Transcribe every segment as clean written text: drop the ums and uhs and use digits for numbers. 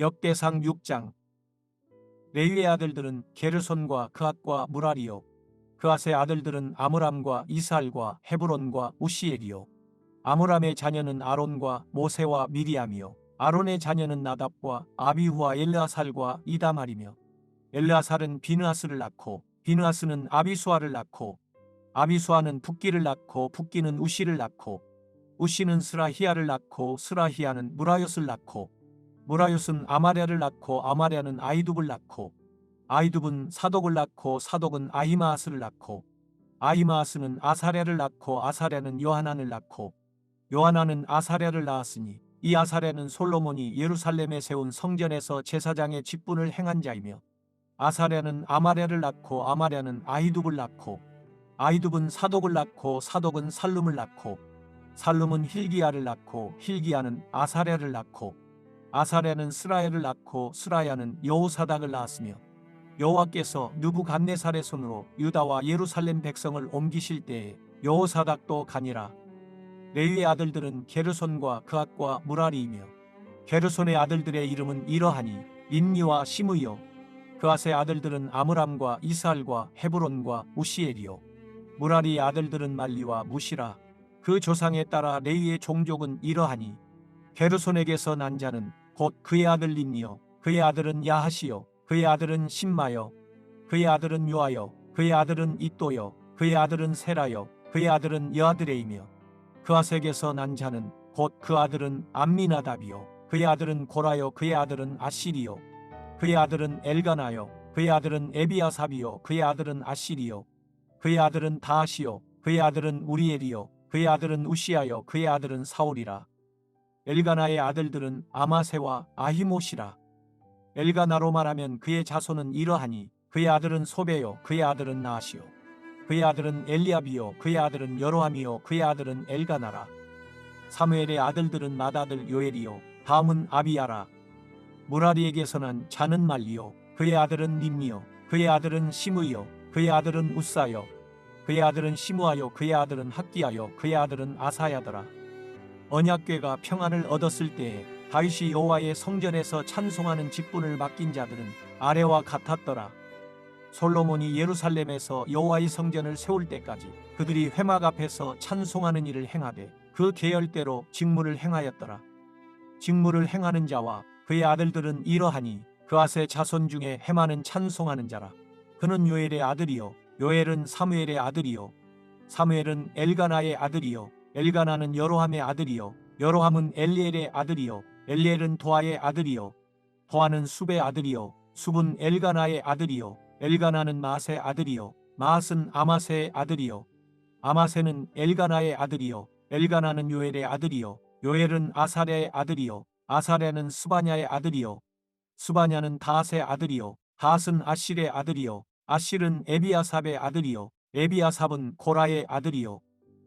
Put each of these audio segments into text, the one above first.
역대상 6장. 레위의 아들들은 게르손과 그앗과 무라리요. 그앗의 아들들은 아므람과 이스할과 헤브론과 우시엘이요. 아므람의 자녀는 아론과 모세와 미리암이요. 아론의 자녀는 나답과 아비후와 엘르아살과 이다말이며, 엘르아살은 비느하스를 낳고 비느하스는 아비수아를 낳고, 아비수아는 붓기를 낳고 붓기는 우시를 낳고, 우시는 스라히야를 낳고 스라히야는 무라요스를 낳고, 무라요스는 아마랴를 낳고 아마랴는 아이둡을 낳고, 아이둡은 사독을 낳고 사독은 아히마아스를 낳고, 아히마아스는 아사랴를 낳고 아사랴는 요하난을 낳고, 요하난은 아사랴를 낳았으니 이 아사랴는 솔로몬이 예루살렘에 세운 성전에서 제사장의 직분을 행한 자이며, 아사랴는 아마랴를 낳고 아마랴는 아히둡을 낳고, 아히둡은 사독을 낳고 사독은 살룸을 낳고, 살룸은 힐기야를 낳고 힐기야는 아사랴를 낳고, 아사랴는 스라야를 낳고 스라야는 여호사닥을 낳았으며, 여호와께서 느부갓네살의 손으로 유다와 예루살렘 백성을 옮기실 때에 여호사닥도 가니라. 레위의 아들들은 게르손과 그앗과 무라리이며, 게르손의 아들들의 이름은 이러하니 림니와 시므이요. 그앗의 아들들은 아므람과 이스할과 헤브론과 우시엘이요. 무라리의 아들들은 말리와 무시라. 그 조상에 따라 레위의 종족은 이러하니, 게르손에게서 난 자는 곧 그의 아들 림니요. 그의 아들은 야하시요. 그의 아들은 심마요. 그의 아들은 요아요. 그의 아들은 이또요. 그의 아들은 세라요. 그의 아들은 여아드레이며, 그앗에게서 난 자는 곧 그 아들은 암미나답이요. 그의 아들은 고라요. 그의 아들은 아시리요. 그의 아들은 엘가나요. 그의 아들은 에비아삽이요. 그의 아들은 아시리요. 그의 아들은 다하시요. 그의 아들은 우리엘이요. 그의 아들은 우시아요. 그의 아들은 사울이라. 엘가나의 아들들은 아마세와 아히모시라. 엘가나로 말하면 그의 자손은 이러하니, 그의 아들은 소베요. 그의 아들은 나하시요. 그의 아들은 엘리압이요. 그의 아들은 여로함이요. 그의 아들은 엘가나라. 사무엘의 아들들은 맏아들 요엘이요. 다음은 아비야라. 무라리에게서 난 자는 말리요. 그의 아들은 림니요. 그의 아들은 시므이요. 그의 아들은 우사요. 그의 아들은 시므아요. 그의 아들은 학기야요. 그의 아들은 아사야더라. 언약궤가 평안을 얻었을 때에 다윗이 여호와의 성전에서 찬송하는 직분을 맡긴 자들은 아래와 같았더라. 솔로몬이 예루살렘에서 여호와의 성전을 세울 때까지 그들이 회막 앞에서 찬송하는 일을 행하되 그 계열대로 직무를 행하였더라. 직무를 행하는 자와 그의 아들들은 이러하니, 그앗의 자손 중에 헤마는 찬송하는 자라. 그는 요엘의 아들이요. 요엘은 사무엘의 아들이요. 사무엘은 엘가나의 아들이요. 엘가나는 여로함의 아들이요. 여로함은 엘리엘의 아들이요. 엘리엘은 도아의 아들이요. 도아는 숲의 아들이요. 숲은 엘가나의 아들이요. 엘가나는 마앗의 아들이요. 마앗은 아마세의 아들이요. 아마세는 엘가나의 아들이요. 엘가나는 요엘의 아들이요. 요엘은 아사랴의 아들이요. 아사랴는 스바냐의 아들이요. 스바냐는 다핫의 아들이요. 다핫은 아실의 아들이요. 아실은 에비아삽의 아들이요. 에비아삽은 고라의 아들이요.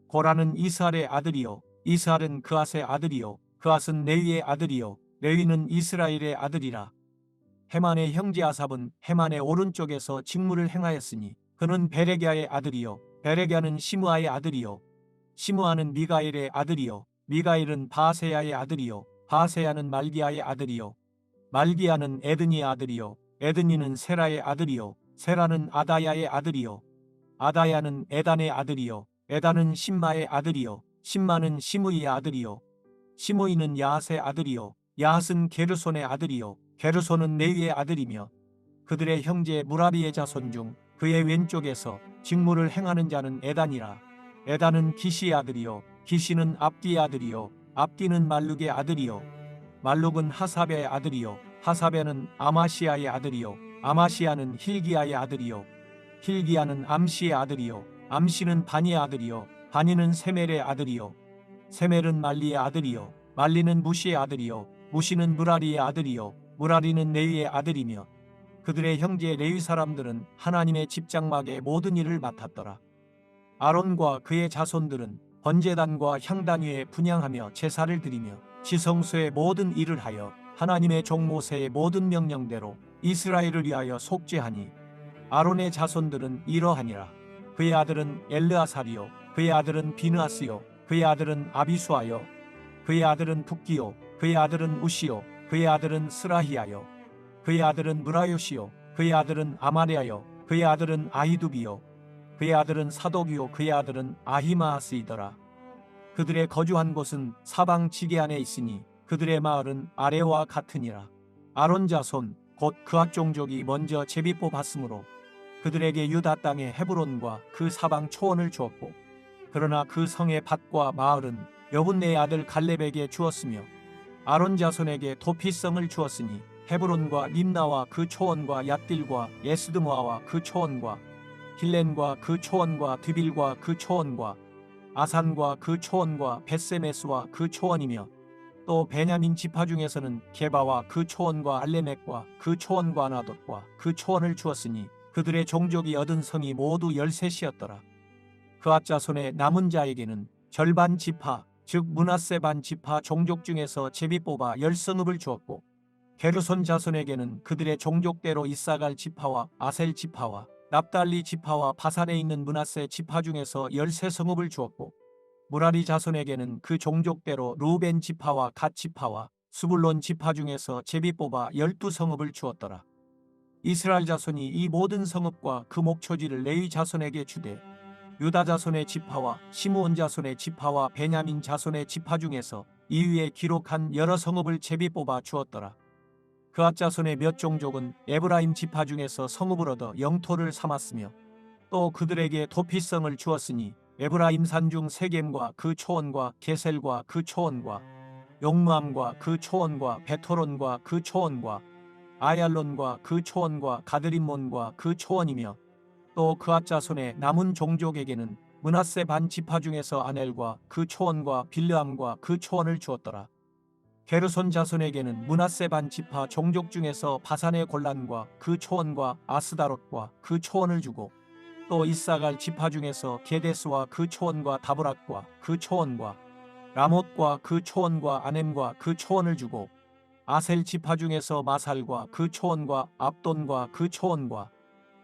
고라는 이스할의 아들이요. 이스할은 그앗의 아들이요. 그앗은 레위의 아들이요. 레위는 이스라엘의 아들이라. 헤만의 형제 아삽은 헤만의 오른쪽에서 직무를 행하였으니, 그는 베레기야의 아들이요. 베레기야는 시므아의 아들이요. 시므아는 미가엘의 아들이요. 미가엘은 바세야의 아들이요. 바세야는 말기야의 아들이요. 말기야는 에드니의 아들이요. 에드니는 세라의 아들이요. 세라는 아다야의 아들이요. 아다야는 에단의 아들이요. 에단은 심마의 아들이요. 심마는 시므이의 아들이요. 시므이는 야핫의 아들이요. 야핫은 게르손의 아들이요. 게르손은 레위의 아들이며, 그들의 형제 무라리의 자손 중 그의 왼쪽에서 직무를 행하는 자는 에단이라. 에단은 기시의 아들이요. 기시는 압기의 아들이요. 압기는 말룩의 아들이요. 말룩은 하사베의 아들이요. 하사베는 아마시아의 아들이요. 아마시아는 힐기야의 아들이요. 힐기야는 암시의 아들이요. 암시는 바니의 아들이요. 바니는 세멜의 아들이요. 세멜은 말리의 아들이요. 말리는 무시의 아들이요. 무시는 무라리의 아들이요. 무라리는 레위의 아들이며, 그들의 형제 레위 사람들은 하나님의 집장막의 모든 일을 맡았더라. 아론과 그의 자손들은 번제단과 향단 위에 분향하며 제사를 드리며 지성소의 모든 일을 하여 하나님의 종 모세의 모든 명령대로 이스라엘을 위하여 속죄하니, 아론의 자손들은 이러하니라. 그의 아들은 엘르아살이요. 그의 아들은 비느하스요. 그의 아들은 아비수아요. 그의 아들은 붓기요. 그의 아들은 우시요. 그의 아들은 스라히야요. 그의 아들은 무라요시요. 그의 아들은 아마레아요. 그의 아들은 아히두비요. 그의 아들은 사독이요. 그의 아들은 아히마아스이더라. 그들의 거주한 곳은 사방 지게 안에 있으니 그들의 마을은 아래와 같으니라. 아론 자손 곧 그앗 종족이 먼저 제비 뽑았으므로 그들에게 유다 땅의 헤브론과 그 사방 초원을 주었고, 그러나 그 성의 밭과 마을은 여분네의 아들 갈렙에게 주었으며 아론 자손에게 도피성을 주었으니 헤브론과 림나와 그 초원과 얏딜과 예스드모아와 그 초원과 힐렌과 그 초원과 드빌과 그 초원과 아산과 그 초원과 벳세메스와 그 초원이며, 또 베냐민 지파 중에서는 게바와 그 초원과 알레멕과 그 초원과 아나돗과 그 초원을 주었으니 그들의 종족이 얻은 성이 모두 13이었더라. 그앗 자손의 남은 자에게는 절반 지파 즉 므낫세 반 지파 종족 중에서 제비 뽑아 10성읍을 주었고, 게르손 자손에게는 그들의 종족대로 이사갈 지파와 아셀 지파와 납달리 지파와 바산에 있는 므낫세 지파 중에서 13성읍을 주었고, 무라리 자손에게는 그 종족대로 루벤 지파와 갓 지파와 수불론 지파 중에서 제비 뽑아 12성읍을 주었더라. 이스라엘 자손이 이 모든 성읍과 그 목초지를 레위 자손에게 주되, 유다 자손의 지파와 시므온 자손의 지파와 베냐민 자손의 지파 중에서 이 위에 기록한 여러 성읍을 제비 뽑아 주었더라. 그앗 자손의 몇 종족은 에브라임 지파 중에서 성읍을 얻어 영토를 삼았으며, 또 그들에게 도피성을 주었으니 에브라임 산중 세겜과 그 초원과 게셀과 그 초원과 용무암과 그 초원과 베토론과 그 초원과 아얄론과 그 초원과 가드림몬과 그 초원이며, 또 그앗 자손의 남은 종족에게는 므낫세 반 지파 중에서 아넬과 그 초원과 빌르암과 그 초원을 주었더라. 게르손 자손에게는 므낫세 반 지파 종족 중에서 바산의 골란과 그 초원과 아스다롯과 그 초원을 주고, 또 이사갈 지파 중에서 게데스와 그 초원과 다브락과 그 초원과 라못과 그 초원과 아넴과 그 초원을 주고, 아셀 지파 중에서 마살과 그 초원과 압돈과 그 초원과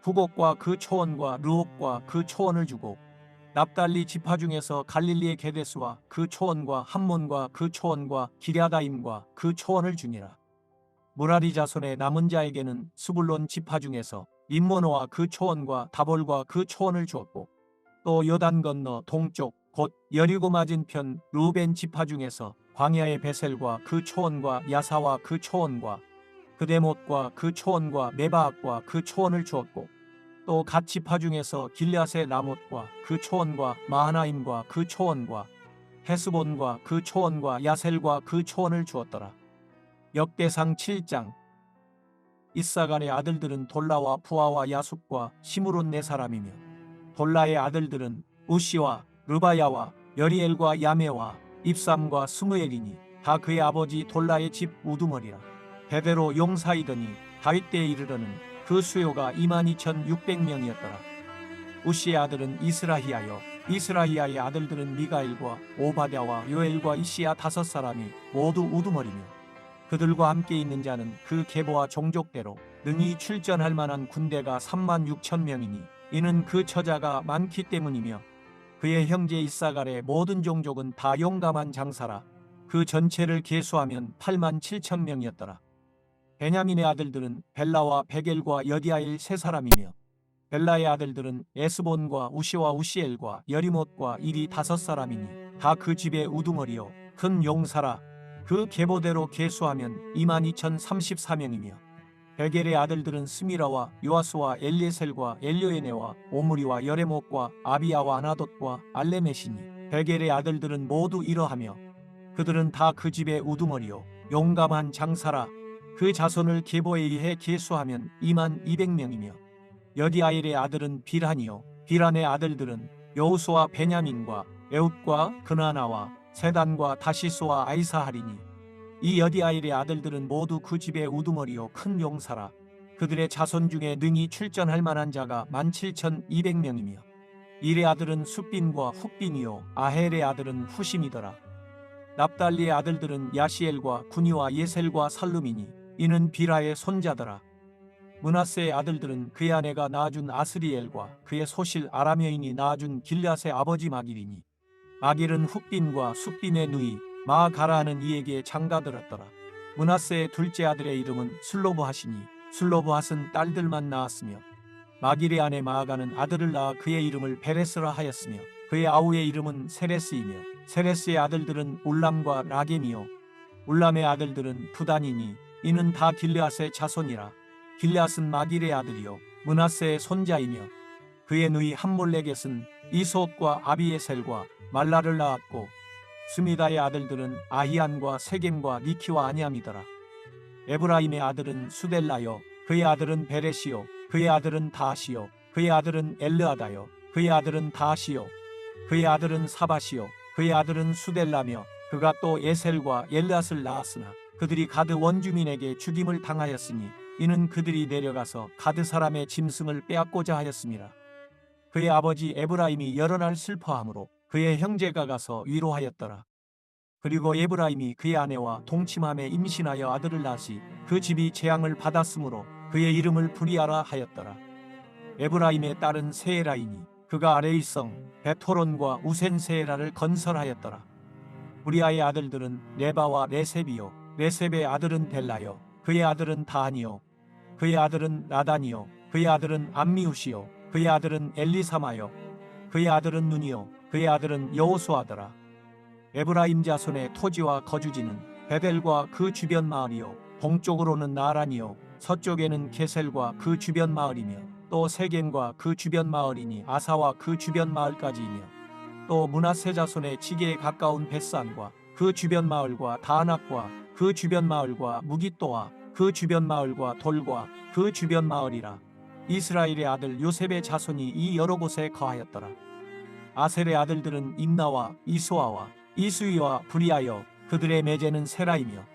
후곡과 그 초원과 르옥과 그 초원을 주고, 납달리 지파 중에서 갈릴리의 게데스와 그 초원과 함몬과 그 초원과 기랴다임과 그 초원을 주니라. 무라리 자손의 남은 자에게는 스불론 지파 중에서 림모노와 그 초원과 다볼과 그 초원을 주었고, 또 요단 건너 동쪽 곧 여리고 맞은편 루벤 지파 중에서 광야의 베셀과 그 초원과 야사와 그 초원과 그데못과 그 초원과 메바악과 그 초원을 주었고, 또 갓 지파 중에서 길앗의 라못과 그 초원과 마하나임과 그 초원과 헤스본과 그 초원과 야셀과 그 초원을 주었더라. 역대상 7장. 이사갈의 아들들은 돌라와 푸아와 야숫과 시므론 네 사람이며, 돌라의 아들들은 우시와 르바야와 여리엘과 야메와 입삼과 스무엘이니 다 그의 아버지 돌라의 집 우두머리라. 대대로 용사이더니 다윗 때에 이르러는 그 수요가 22,600명이었더라. 우시의 아들은 이스라히야요. 이스라히야의 아들들은 미가엘과 오바댜와 요엘과 이시야 5사람이 모두 우두머리며, 그들과 함께 있는 자는 그 계보와 종족대로 능히 출전할 만한 군대가 36,000명이니 이는 그 처자가 많기 때문이며, 그의 형제 이사갈의 모든 종족은 다 용감한 장사라. 그 전체를 계수하면 87,000명이었더라. 베냐민의 아들들은 벨라와 베겔과 여디아엘 3사람이며, 벨라의 아들들은 에스본과 우시와 우시엘과 여리못과 일이 5사람이니 다 그 집의 우두머리요 큰 용사라. 그 계보대로 계수하면 22,034명이며, 베겔의 아들들은 스미라와 요아스와 엘리에셀과 엘료에네와 오므리와 여레못과 아비야와 아나돗과 알레메시니 베겔의 아들들은 모두 이러하며, 그들은 다 그 집의 우두머리요 용감한 장사라. 그 자손을 계보에 의해 계수하면 22,200명이며, 여디아엘의 아들은 빌한이요 빌한의 아들들은 여우수와 베냐민과 에웃과 그나나와 세단과 다시스와 아이사하리니 이 여디아엘의 아들들은 모두 그 집의 우두머리요 큰 용사라. 그들의 자손 중에 능히 출전할 만한 자가 17,200명이며, 일의 아들은 숫빈과 훗빈이요 아헬의 아들은 후심이더라. 납달리의 아들들은 야시엘과 구니와 예셀과 살룸이니 이는 비라의 손자더라. 므낫세의 아들들은 그의 아내가 낳아준 아스리엘과 그의 소실 아람 여인이 낳아준 길앗의 아버지 마길이니, 마길은 훗빈과 숫빈의 누이 마가라는 이에게 장가들었더라. 므낫세의 둘째 아들의 이름은 슬로브핫이니 슬로브핫은 딸들만 낳았으며 마길의 아내 마아가는 아들을 낳아 그의 이름을 베레스라 하였으며 그의 아우의 이름은 세레스이며 세레스의 아들들은 울람과 라겜이요 울람의 아들들은 부단이니 이는 다 길르앗의 자손이라. 길르앗은 마길의 아들이요 므낫세의 손자이며 그의 누이 함몰레겟은 이소옷과 아비에셀과 말라를 낳았고 스미다의 아들들은 아히안과 세겜과 니키와 아니암이더라. 에브라임의 아들은 수델라요 그의 아들은 베레시요 그의 아들은 다하시요 그의 아들은 엘르아다요 그의 아들은 다하시요 그의 아들은 사바시요 그의 아들은 수델라며 그가 또 에셀과 엘르앗을 낳았으나 그들이 가드 원주민에게 죽임을 당하였으니 이는 그들이 내려가서 가드 사람의 짐승을 빼앗고자 하였습니다. 그의 아버지 에브라임이 여러 날 슬퍼하므로 그의 형제가 가서 위로하였더라. 그리고 에브라임이 그의 아내와 동침함에 임신하여 아들을 낳으시 그 집이 재앙을 받았으므로 그의 이름을 브리아라 하였더라. 에브라임의 딸은 세에라이니 그가 아레이성 베토론과 우센 세에라를 건설하였더라. 브리아의 아들들은 레바와 레셉이요 레셉의 아들은 벨라요 그의 아들은 다하니요 그의 아들은 나단이요 그의 아들은 암미우시요 그의 아들은 엘리사마요 그의 아들은 눈이요 그의 아들은 여호수아더라. 에브라임 자손의 토지와 거주지는 베델과 그 주변 마을이요 동쪽으로는 나란이요 서쪽에는 게셀과 그 주변 마을이며 또 세겜과 그 주변 마을이니 아사와 그 주변 마을까지이며 또 므낫세 자손의 지게에 가까운 벳산과 그 주변 마을과 다낙과 그 주변 마을과 무깃도와 그 주변 마을과 돌과 그 주변 마을이라. 이스라엘의 아들 요셉의 자손이 이 여러 곳에 거하였더라. 아셀의 아들들은 임나와 이수아와 이수이와 브리아여 그들의 매제는 세라이며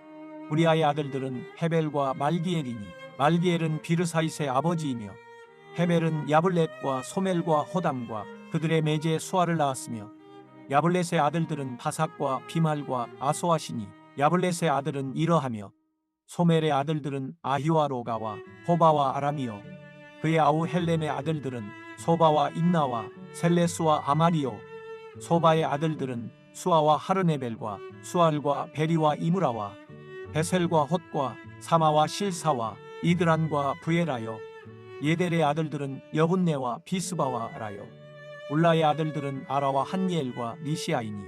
브리아의 아들들은 헤벨과 말기엘이니 말기엘은 비르사이스의 아버지이며 헤벨은 야블렛과 소멜과 호담과 그들의 매제 수아를 낳았으며 야블렛의 아들들은 바삭과 비말과 아소아시니 야블렛의 아들은 이러하며 소멜의 아들들은 아히와 로가와 호바와 아람이요 그의 아우 헬렘의 아들들은 소바와 임나와 셀레스와 아마리요 소바의 아들들은 수아와 하르네벨과 수알과 베리와 이므라와 베셀과 홑과 사마와 실사와 이드란과 부에라요 예델의 아들들은 여분네와 비스바와 라요 울라의 아들들은 아라와 한니엘과 니시아이니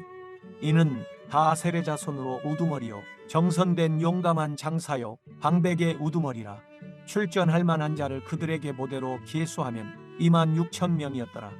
이는 다 아셀의 자손으로 우두머리요 정선된 용감한 장사요 방백의 우두머리라. 출전할 만한 자를 그들에게 보대로 계수하면 26,000명이었더라.